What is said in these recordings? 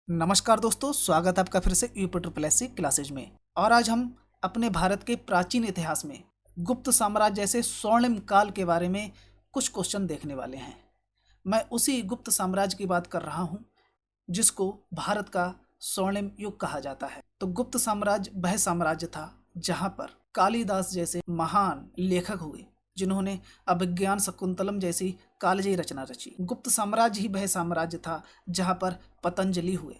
नमस्कार दोस्तों, स्वागत है आपका फिर से यूपी क्लासेज में। और आज हम अपने भारत के प्राचीन इतिहास में गुप्त साम्राज्य जैसे स्वर्णिम काल के बारे में कुछ क्वेश्चन देखने वाले हैं। मैं उसी गुप्त साम्राज्य की बात कर रहा हूं जिसको भारत का स्वर्णिम युग कहा जाता है। तो गुप्त साम्राज्य वह साम्राज्य था जहां पर कालिदास जैसे महान लेखक हुए जिन्होंने अभिज्ञान शकुंतलम जैसी कालजयी रचना रची। गुप्त साम्राज्य ही वह साम्राज्य था जहां पर पतंजलि हुए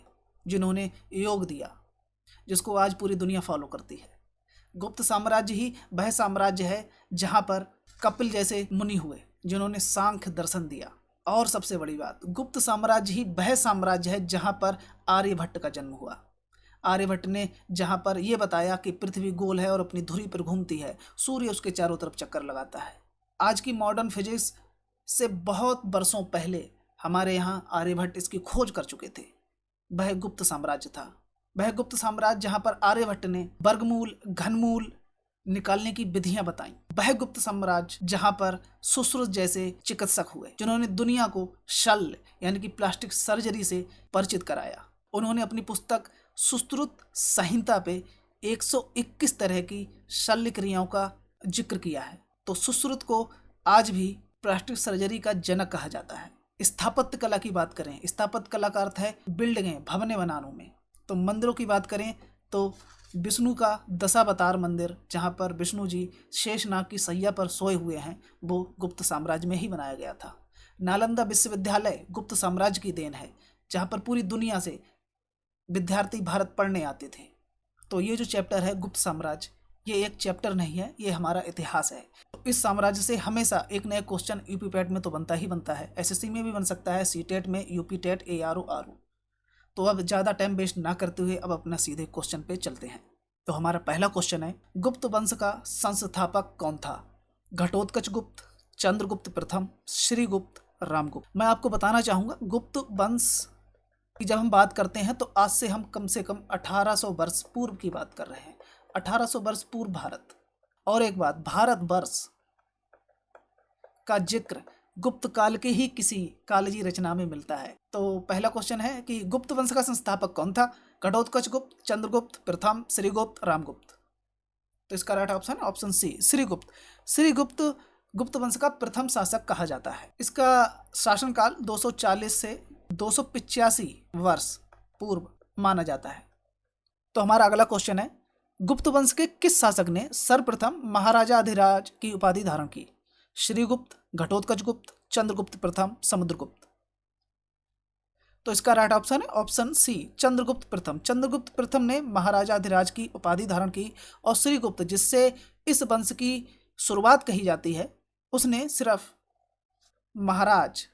जिन्होंने योग दिया, जिसको आज पूरी दुनिया फॉलो करती है। गुप्त साम्राज्य ही वह साम्राज्य है जहां पर कपिल जैसे मुनि हुए जिन्होंने सांख्य दर्शन दिया। और सबसे बड़ी बात, गुप्त साम्राज्य ही वह साम्राज्य है जहां पर आर्यभट्ट का जन्म हुआ। आर्यभट्ट ने जहां पर यह बताया कि पृथ्वी गोल है और अपनी धुरी पर घूमती है, सूर्य उसके चारों तरफ चक्कर लगाता है। आज की मॉडर्न फिजिक्स से बहुत बरसों पहले हमारे यहाँ आर्यभट्ट इसकी खोज कर चुके थे। वह गुप्त साम्राज्य था। वह गुप्त साम्राज्य जहां पर आर्यभट्ट ने वर्गमूल घनमूल निकालने की विधियां बताई। वह गुप्त साम्राज्य जहां पर सुश्रुत जैसे चिकित्सक हुए जिन्होंने दुनिया को शल्य यानी कि प्लास्टिक सर्जरी से परिचित कराया। उन्होंने अपनी पुस्तक सुश्रुत संहिता पे 121 तरह की शल्य क्रियाओं का जिक्र किया है। तो सुश्रुत को आज भी प्लास्टिक सर्जरी का जनक कहा जाता है। स्थापत्य कला की बात करें, स्थापत्य कला का अर्थ है बिल्डिंगें भवनें बनाने में। तो मंदिरों की बात करें तो विष्णु का दशावतार मंदिर जहाँ पर विष्णु जी शेषनाग की सैया पर सोए हुए हैं, वो गुप्त साम्राज्य में ही बनाया गया था। नालंदा विश्वविद्यालय गुप्त साम्राज्य की देन है जहाँ पर पूरी दुनिया से विद्यार्थी भारत पढ़ने आते थे। तो ये जो चैप्टर है गुप्त साम्राज्य, ये एक चैप्टर नहीं है, ये हमारा इतिहास है। तो इस साम्राज्य से हमेशा एक नया क्वेश्चन यूपी टेट में तो बनता ही बनता है, एसएससी में भी बन सकता है, सी टेट में, यूपी टेट, एआरओ आरओ। तो अब ज़्यादा टाइम वेस्ट ना करते हुए अब अपना सीधे क्वेश्चन पे चलते हैं। तो हमारा पहला क्वेश्चन है, गुप्त वंश का संस्थापक कौन था? घटोत्कच गुप्त, चंद्रगुप्त प्रथम, श्रीगुप्त, रामगुप्त। मैं आपको बताना चाहूँगा, गुप्त वंश की जब हम बात करते हैं तो आज से हम कम से कम 1800 वर्ष पूर्व की बात कर रहे हैं। 1800 वर्ष पूर्व भारत। और एक बात, भारतवर्ष का जिक्र गुप्त काल के ही किसी कालजी रचना में मिलता है। तो पहला क्वेश्चन है कि गुप्त वंश का संस्थापक कौन था? घटोत्कच गुप्त, चंद्रगुप्त प्रथम, श्रीगुप्त, रामगुप्त। तो इसका right option option C, Shrigupta. Shrigupta Gupta वंश का प्रथम शासक कहा जाता है। इसका शासनकाल 240 से 285 वर्ष पूर्व माना जाता है। तो हमारा अगला क्वेश्चन है, गुप्त वंश के किस शासक ने सर्वप्रथम महाराजाधिराज की उपाधि धारण की? श्रीगुप्त, घटोत्कच गुप्त, चंद्रगुप्त प्रथम, समुद्रगुप्त। तो इसका राइट ऑप्शन है ऑप्शन सी, चंद्रगुप्त प्रथम। चंद्रगुप्त प्रथम ने महाराजाधिराज की उपाधि धारण की और श्रीगुप्त, जिससे इस वंश की शुरुआत कही जाती है, उसने सिर्फ महाराज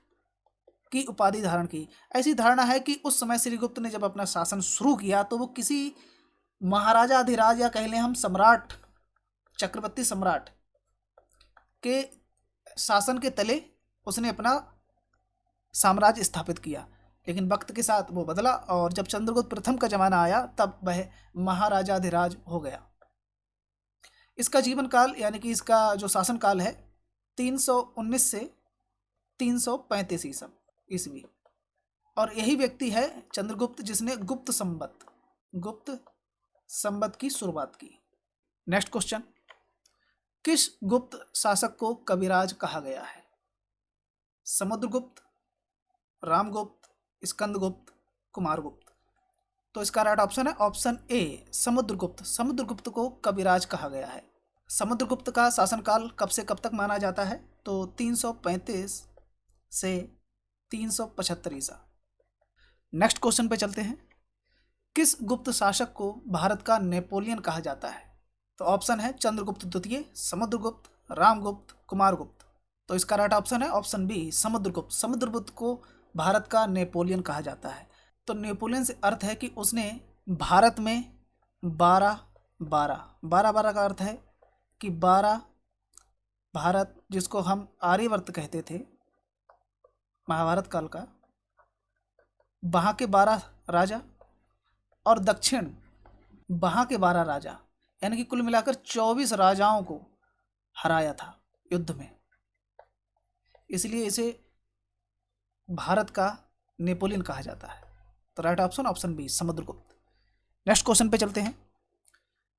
की उपाधि धारण की। ऐसी धारणा है कि उस समय श्रीगुप्त ने जब अपना शासन शुरू किया तो वो किसी महाराजाधिराज या कह लें हम सम्राट, चक्रवर्ती सम्राट के शासन के तले उसने अपना साम्राज्य स्थापित किया। लेकिन वक्त के साथ वो बदला और जब चंद्रगुप्त प्रथम का जमाना आया तब वह महाराजाधिराज हो गया। इसका जीवन काल यानी कि इसका जो शासन काल है 319 से 335 ईस्वी। और यही व्यक्ति है चंद्रगुप्त जिसने गुप्त संवत की शुरुआत की। नेक्स्ट क्वेश्चन, किस गुप्त शासक को कविराज कहा गया है? समुद्रगुप्त, रामगुप्त, स्कंदगुप्त, कुमारगुप्त। तो इसका राइट ऑप्शन है ऑप्शन ए, समुद्रगुप्त। समुद्रगुप्त को कविराज कहा गया है। समुद्रगुप्त का शासनकाल कब से कब तक माना जाता है? तो 335 से 375 ईसा। नेक्स्ट क्वेश्चन पे चलते हैं, किस गुप्त शासक को भारत का नेपोलियन कहा जाता है? तो ऑप्शन है चंद्रगुप्त द्वितीय, समुद्रगुप्त, रामगुप्त, कुमारगुप्त। तो इसका राइट ऑप्शन है ऑप्शन बी, समुद्रगुप्त। समुद्रगुप्त को भारत का नेपोलियन कहा जाता है। तो नेपोलियन से अर्थ है कि उसने भारत में 12 का अर्थ है कि 12 भारत, जिसको हम आर्यवर्त कहते थे महाभारत काल का, वहाँ के 12 राजा और दक्षिण वहाँ के 12 राजा, यानी कि कुल मिलाकर 24 राजाओं को हराया था युद्ध में। इसलिए इसे भारत का नेपोलियन कहा जाता है। तो right option option B Samudragupta. Next question पे चलते हैं।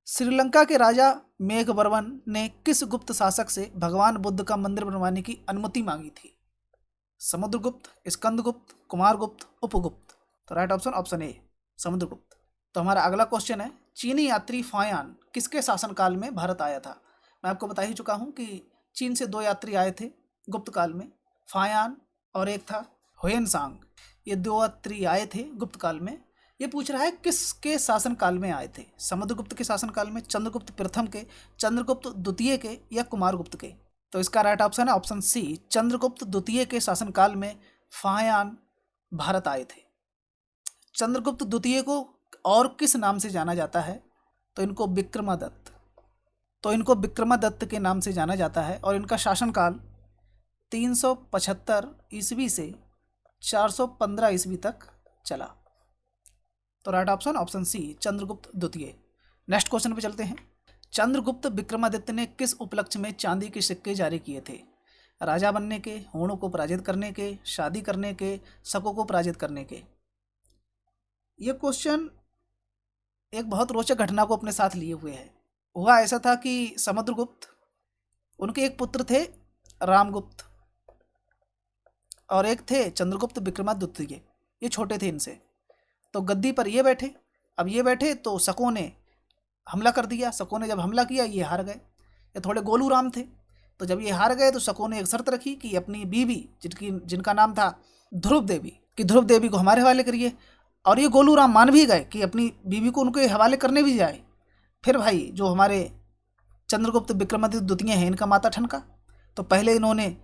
श्रीलंका के राजा मेघवर्मन ने किस गुप्त शासक से भगवान बुद्ध का मंदिर बनवाने की अनुमति मांगी थी? समुद्रगुप्त, स्कंदगुप्त, कुमारगुप्त, उपगुप्त। तो right option option A Samudragupta. तो हमारा अगला क्वेश्चन है, चीनी यात्री फायान किसके शासनकाल में भारत आया था? मैं आपको बता ही चुका हूँ कि चीन से 2 यात्री आए थे गुप्त काल में, फायान और एक था हुएनसांग। ये 2 यात्री आए थे गुप्त काल में। ये पूछ रहा है किसके शासनकाल में आए थे? समुद्रगुप्त के शासनकाल में, चंद्रगुप्त प्रथम के, चंद्रगुप्त द्वितीय के या कुमारगुप्त के? तो इसका राइट ऑप्शन है ऑप्शन सी चंद्रगुप्त द्वितीय के शासनकाल में फायान भारत आए थे। चंद्रगुप्त द्वितीय को और किस नाम से जाना जाता है? तो इनको विक्रमादित्य के नाम से जाना जाता है और इनका शासनकाल 375 ईस्वी से 415 ईस्वी तक चला। तो right option option C Chandragupta द्वितीय। नेक्स्ट क्वेश्चन पे चलते हैं। चंद्रगुप्त विक्रमादित्य ने किस उपलक्ष्य में चांदी के सिक्के जारी किए थे? राजा बनने के, हूणों को पराजित करने के, शादी करने के, शकों को पराजित करने के? ये क्वेश्चन एक बहुत रोचक घटना को अपने साथ लिए हुए है। हुआ ऐसा था कि समुद्रगुप्त, उनके एक पुत्र थे रामगुप्त और एक थे चंद्रगुप्त विक्रमादित्य। ये छोटे थे इनसे, तो गद्दी पर ये बैठे। अब ये बैठे तो शकों ने हमला कर दिया। शकों ने जब हमला किया ये हार गए। ये थोड़े गोलू राम थे, तो जब ये हार गए तो शकों ने एक शर्त रखी कि अपनी बीवी जिनका नाम था ध्रुव देवी, कि ध्रुव देवी को हमारे हवाले करिए। और ये गोलू राम मान भी गए कि अपनी बीवी को उनके हवाले करने भी जाए। फिर भाई जो हमारे चंद्रगुप्त विक्रमादित्य द्वितीय हैं, इनका माथा ठनका। तो पहले इन्होंने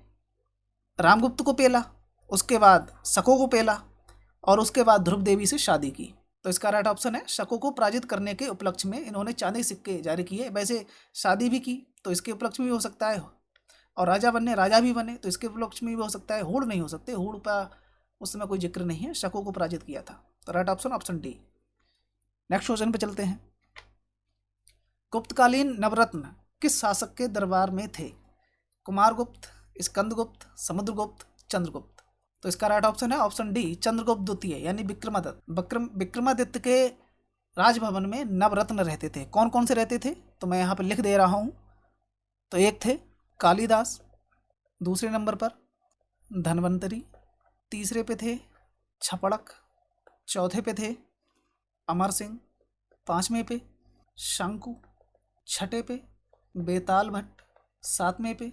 रामगुप्त को पेला, उसके बाद शकों को पेला और उसके बाद ध्रुव देवी से शादी की। तो इसका राइट ऑप्शन है शकों को पराजित करने के उपलक्ष्य में इन्होंने चांदी सिक्के जारी किए। वैसे शादी भी की तो इसके उपलक्ष्य में भी हो सकता है, और राजा भी बने तो इसके उपलक्ष्य में भी हो सकता है। हूण नहीं हो सकते, हूण का उस समय कोई जिक्र नहीं है। शकों को पराजित किया था। तो right option option D. Next question पे चलते हैं। गुप्तकालीन नवरत्न किस शासक के दरबार में थे? कुमारगुप्त, स्कंदगुप्त, समुद्रगुप्त, चंद्रगुप्त। तो इसका राइट ऑप्शन है ऑप्शन डी चंद्रगुप्त द्वितीय यानी विक्रमादित्य के राजभवन में नवरत्न रहते थे। कौन कौन से रहते थे तो मैं यहाँ पर लिख दे रहा हूँ। तो एक थे कालिदास, दूसरे नंबर पर धन्वंतरी, तीसरे पे थे छपड़क, चौथे पे थे अमर सिंह, पाँचवें पे शंकु, छठे पे बेताल भट्ट, सातवें पे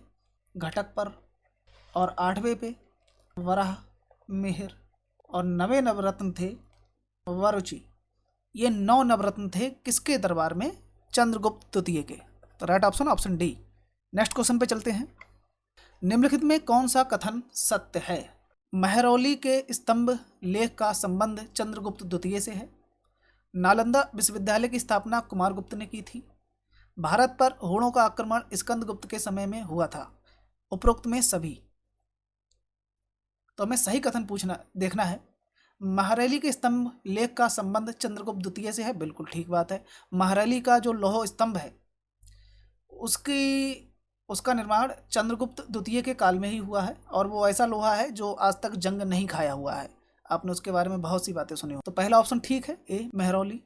घटकपर और आठवें पे वराह मिहिर और 9वें नवरत्न थे वरुचि। ये 9 नवरत्न थे किसके दरबार में? चंद्रगुप्त द्वितीय के। तो right option option D. Next question पे चलते हैं। निम्नलिखित में कौन सा कथन सत्य है? महरौली के स्तंभ लेख का संबंध चंद्रगुप्त द्वितीय से है। नालंदा विश्वविद्यालय की स्थापना कुमारगुप्त ने की थी। भारत पर हूणों का आक्रमण स्कंदगुप्त के समय में हुआ था। उपरोक्त में सभी। तो हमें सही कथन देखना है। महरौली के स्तंभ लेख का संबंध चंद्रगुप्त द्वितीय से है, बिल्कुल ठीक बात है। महरौली का जो लौह स्तंभ है उसका निर्माण चंद्रगुप्त द्वितीय के काल में ही हुआ है, और वो ऐसा लोहा है जो आज तक जंग नहीं खाया हुआ है। आपने उसके बारे में बहुत सी बातें सुनी हो। तो पहला ऑप्शन ठीक है, ए महरौली।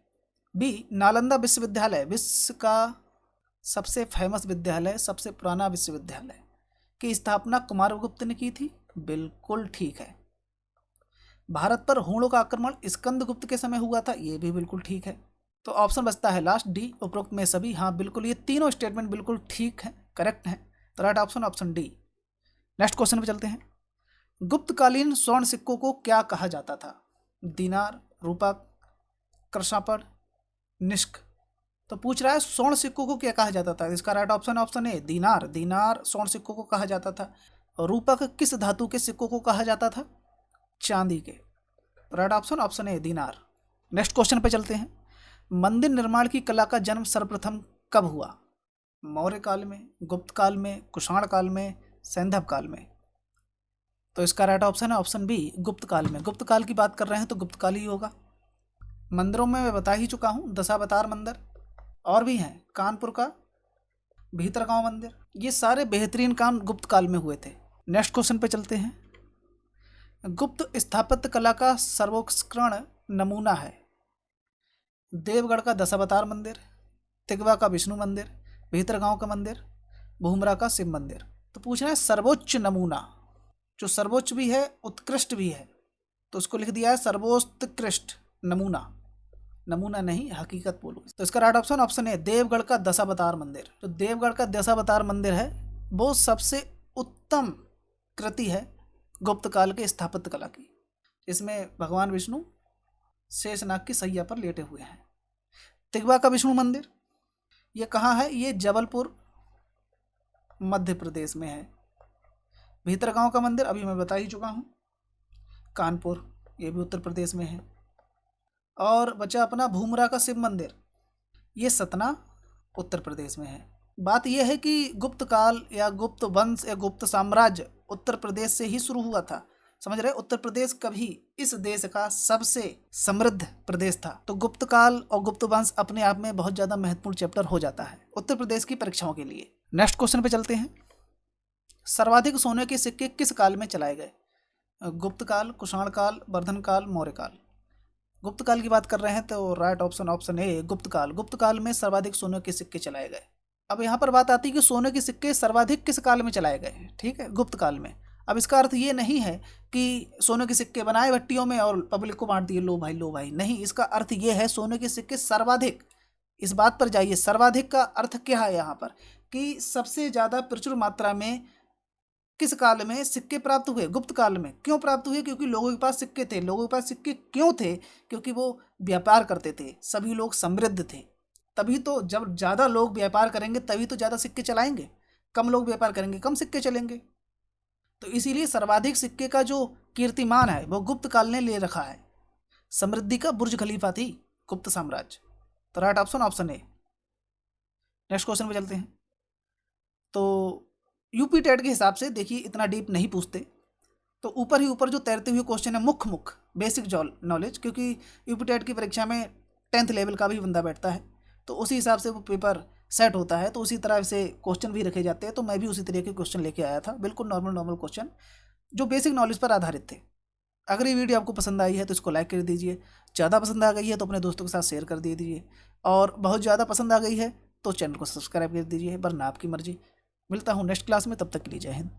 बी नालंदा विश्वविद्यालय विश्व का सबसे फेमस विद्यालय, सबसे पुराना विश्वविद्यालय की स्थापना कुमारगुप्त ने की थी, बिल्कुल ठीक है। भारत पर हूणों का आक्रमण स्कंदगुप्त के समय हुआ था, ये भी बिल्कुल ठीक है। तो ऑप्शन बचता है लास्ट डी उपरोक्त में सभी। हाँ बिल्कुल, ये तीनों स्टेटमेंट बिल्कुल ठीक है, करेक्ट है। तो right option option D. Next question पे चलते हैं। गुप्तकालीन स्वर्ण सिक्कों को क्या कहा जाता था? दीनार, रूपक, कृष्णापड़, निष्क। तो पूछ रहा है स्वर्ण सिक्कों को क्या कहा जाता था? इसका राइट ऑप्शन ऑप्शन ए दीनार। दीनार स्वर्ण सिक्कों को कहा जाता था। रूपक किस धातु के सिक्कों को कहा जाता था? चांदी के। Right option option A dinar. Next question पे चलते हैं। मंदिर निर्माण की कला का जन्म सर्वप्रथम कब हुआ? मौर्य काल में, गुप्त काल में, कुषाण काल में, सैंधव काल में। तो इसका राइट ऑप्शन है ऑप्शन बी गुप्त काल में। गुप्त काल की बात कर रहे हैं तो गुप्त काल ही होगा। मंदिरों में मैं बता ही चुका हूँ, दशावतार मंदिर और भी हैं, कानपुर का भीतरगांव मंदिर, ये सारे बेहतरीन काम गुप्त काल में हुए थे। नेक्स्ट क्वेश्चन पे चलते हैं। गुप्त स्थापत्य कला का सर्वोत्कर्ष नमूना है। देवगढ़ का दशावतार मंदिर, तिगवा का विष्णु मंदिर, भीतरगांव का मंदिर, भूमरा का शिव मंदिर। तो पूछ रहे हैं सर्वोच्च नमूना, जो सर्वोच्च भी है उत्कृष्ट भी है, तो उसको लिख दिया है सर्वोत्कृष्ट नमूना। नमूना नहीं, हकीकत बोलो। तो इसका राइट ऑप्शन ऑप्शन है देवगढ़ का दशावतार मंदिर। तो देवगढ़ का दशावतार मंदिर है वो सबसे उत्तम कृति है गुप्त काल के स्थापत्य कला की। इसमें भगवान विष्णु शेषनाग की सैया पर लेटे हुए हैं। तिगवा का विष्णु मंदिर ये कहाँ है? ये जबलपुर मध्य प्रदेश में है। भीतरगांव का मंदिर अभी मैं बता ही चुका हूँ, कानपुर, ये भी उत्तर प्रदेश में है। और बचा अपना भूमरा का शिव मंदिर, ये सतना उत्तर प्रदेश में है। बात यह है कि गुप्त काल या गुप्त वंश या गुप्त साम्राज्य उत्तर प्रदेश से ही शुरू हुआ था। समझ रहे? उत्तर प्रदेश कभी इस देश का सबसे समृद्ध प्रदेश था। तो गुप्त काल और गुप्त वंश अपने आप में बहुत ज़्यादा महत्वपूर्ण चैप्टर हो जाता है उत्तर प्रदेश की परीक्षाओं के लिए। नेक्स्ट क्वेश्चन पे चलते हैं। सर्वाधिक सोने के सिक्के किस काल में चलाए गए? गुप्त काल, कुषाण काल, वर्धन काल, मौर्य काल। गुप्त काल की बात कर रहे हैं तो राइट ऑप्शन ऑप्शन ए गुप्त काल। गुप्त काल में सर्वाधिक सोने के सिक्के चलाए गए। अब यहाँ पर बात आती है कि सोने के सिक्के सर्वाधिक किस काल में चलाए गए? ठीक है, गुप्त काल में। अब इसका अर्थ ये नहीं है कि सोने के सिक्के बनाए भट्टियों में और पब्लिक को बांट दिए, लो भाई लो भाई, नहीं। इसका अर्थ ये है सोने के सिक्के सर्वाधिक, इस बात पर जाइए, सर्वाधिक का अर्थ क्या है यहाँ पर कि सबसे ज़्यादा प्रचुर मात्रा में किस काल में सिक्के प्राप्त हुए? गुप्त काल में। क्यों प्राप्त हुए? क्योंकि लोगों के पास सिक्के थे। लोगों के पास सिक्के क्यों थे? क्योंकि वो व्यापार करते थे, सभी लोग समृद्ध थे। तभी तो जब ज़्यादा लोग व्यापार करेंगे तभी तो ज़्यादा सिक्के चलाएंगे। कम लोग व्यापार करेंगे कम सिक्के चलेंगे। तो इसीलिए सर्वाधिक सिक्के का जो कीर्तिमान है वो गुप्त काल ने ले रखा है। समृद्धि का बुर्ज खलीफा थी गुप्त साम्राज्य। तो right option option A. Next question पे चलते हैं। तो यूपी टेट के हिसाब से देखिए इतना डीप नहीं पूछते, तो ऊपर ही ऊपर जो तैरते हुए क्वेश्चन है मुख्य बेसिक नॉलेज, क्योंकि यूपी टेट की परीक्षा में 10th लेवल का भी बंदा बैठता है तो उसी हिसाब से वो पेपर सेट होता है, तो उसी तरह से क्वेश्चन भी रखे जाते हैं। तो मैं भी उसी तरह के क्वेश्चन लेके आया था, बिल्कुल नॉर्मल क्वेश्चन जो बेसिक नॉलेज पर आधारित थे। अगर ये वीडियो आपको पसंद आई है तो इसको लाइक कर दीजिए, ज़्यादा पसंद आ गई है तो अपने दोस्तों के साथ शेयर कर दीजिए, और बहुत ज़्यादा पसंद आ गई है तो चैनल को सब्सक्राइब कर दीजिए, वरना आपकी मर्जी। मिलता हूँ नेक्स्ट क्लास में, तब तक के लिए जय हिंद।